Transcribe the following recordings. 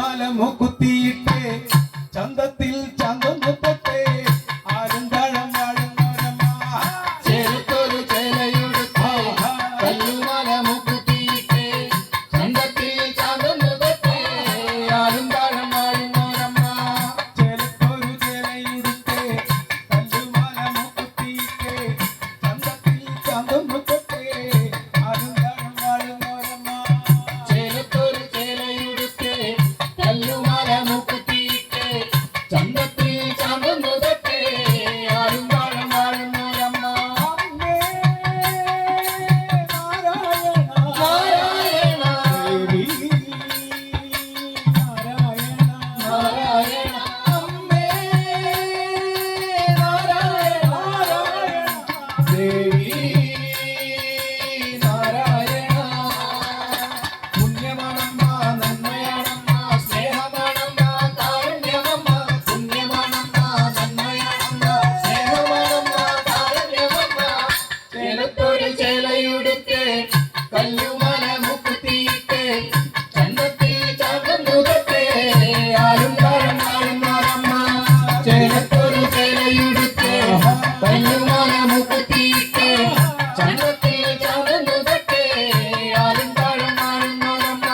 കല്ലുമാല മൂക്കുത്തിയിട്ടേ ചന്തത്തിൽ ചന്തം മുത്തത്തെ ആരുംതാഴം വാഴുന്നോരമ്മ ചേലത്തൊരു ചേലയുടുത്തേ കല്ലുമാല മൂക്കുത്തിയിട്ടേ ചന്തത്തിൽ ചന്തം മുത്തത്തെ ആരുംതാഴം വാഴുന്നോരമ്മ ചേലത്തൊരു ചേലയുടുത്തേ കല്ലുമാല മൂക്കുത്തിയിട്ടേ ചന്തത്തിൽ ചന്തം മുത്തത്തെ ആരുംതാഴം വാഴുന്നോരമ്മ ചേലത്തൊരു ചേലയുടുത്തേ കല്ലുമാല മൂക്കുത്തിയിട്ടേ ചന്തത്തിൽ ചന്തം മുത്തത്തെ ആരുംതാഴം വാഴുന്നോരമ്മ അമ്മേ നാരായണ ദേവി നാരായണ നാരായണ അമ്മേ നാരായണ ദേവി നാരായണ പുണ്യമാണമ്മ നന്മയാണമ്മ സ്നേഹമാണമ്മ കാരുണ്യമമ്മ പുണ്യമാണമ്മ നന്മയാണമ്മ സ്നേഹമാണമ്മ കാരുണ്യമമ്മ ചേലത്തൊരു ചേലയുടുത്തേ കല്ലുമാല മൂക്കുത്തിയിട്ടേ ചന്തത്തിൽ ചാന്തം മുഖത്തെ ആരും കാണുന്നോരമ്മ ചേലത്തൊരു ചേലയുടുത്തേ കല്ലുമാല മൂക്കുത്തിയിട്ടേ ചന്തത്തിൽ ചാന്തം മുഖത്തെ ആരും കാണുന്നോരമ്മ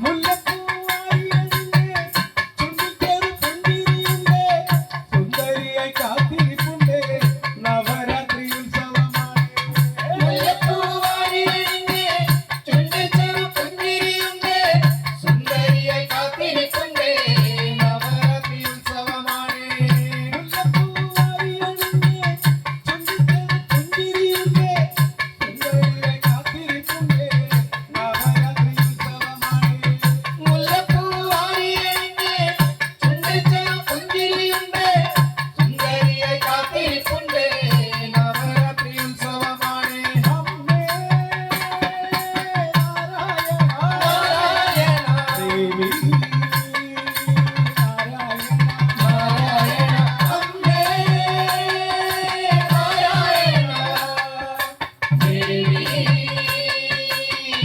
മുല്ലപ്പൂവായിരണ്ടേ ചുണ്ടിക്കേറി പുഞ്ചിരിയുണ്ടേ സുന്ദരിയായി കാത്തിരിപ്പുണ്ടേ നവരാത്രി ഉത്സവമാണ് മുല്ലപ്പൂവാടിയിടുന്നേ ചുണ്ടിച്ചെറു പുഞ്ചിരിയുണ്ടേ സുന്ദരിയായി കാത്തിരിപ്പുണ്ടേ നവരാത്രി ഉത്സവമാണ് മുല്ലപ്പൂവായിരണ്ടേ ചുണ്ടിക്കേറി പുഞ്ചിരിയുണ്ടേ സുന്ദരിയായി കാത്തിരിപ്പുണ്ടേ നവരാത്രി ഉത്സവമാണ് മുല്ലപ്പൂവാടിയിടുന്നേ ചുണ്ടിച്ചെറു പുഞ്ചിരിയുണ്ടേ സുന്ദരിയായി കാത്തിരിപ്പുണ്ടേ നവരാത്രി ഉത്സവമാണ് അമ്മേ നാരായണ ദേവി നാരായണ നാരായണ അമ്മേ നാരായണ ദേവി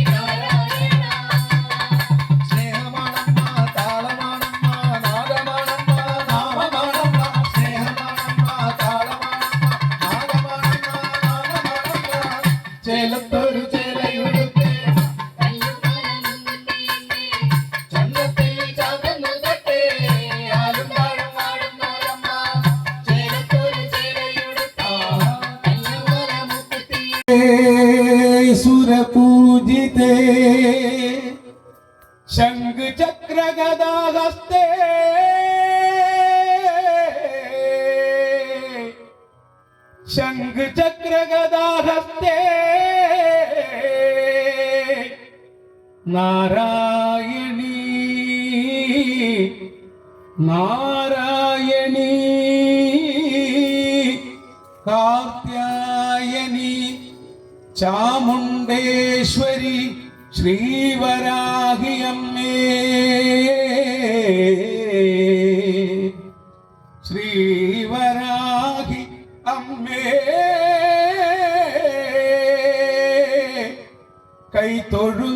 നാരായണ സ്നേഹമാണമ്മ താളമാണമ്മ നാദമാണമ്മ നാമമാണമ്മ സ്നേഹമാണമ്മ താളമാണമ്മ നാദമാണമ്മ നാമമാണമ്മ ചേലത്തൊരു ചേലയുടുത്തേ ചന്തത്തിൽ ചാന്തം മുഖത്തെ ആരും താഴം വാഴുന്നോരമ്മ ചേലത്തൊരു ചേലയുടുത്തേ കല്ലുമാല മൂക്കുത്തി സുരപൂജിതേ ശംഖചക്രഗദാഹസ്തേ ശംഖചക്രഗദാഹസ്തേ നാരായണീ നാരായണീ കാർത്യായനി ചാമുണ്ടേശ്വരി ശ്രീവരാഹിയമ്മേ ശ്രീവരാഹി അമ്മേ കൈ തൊഴു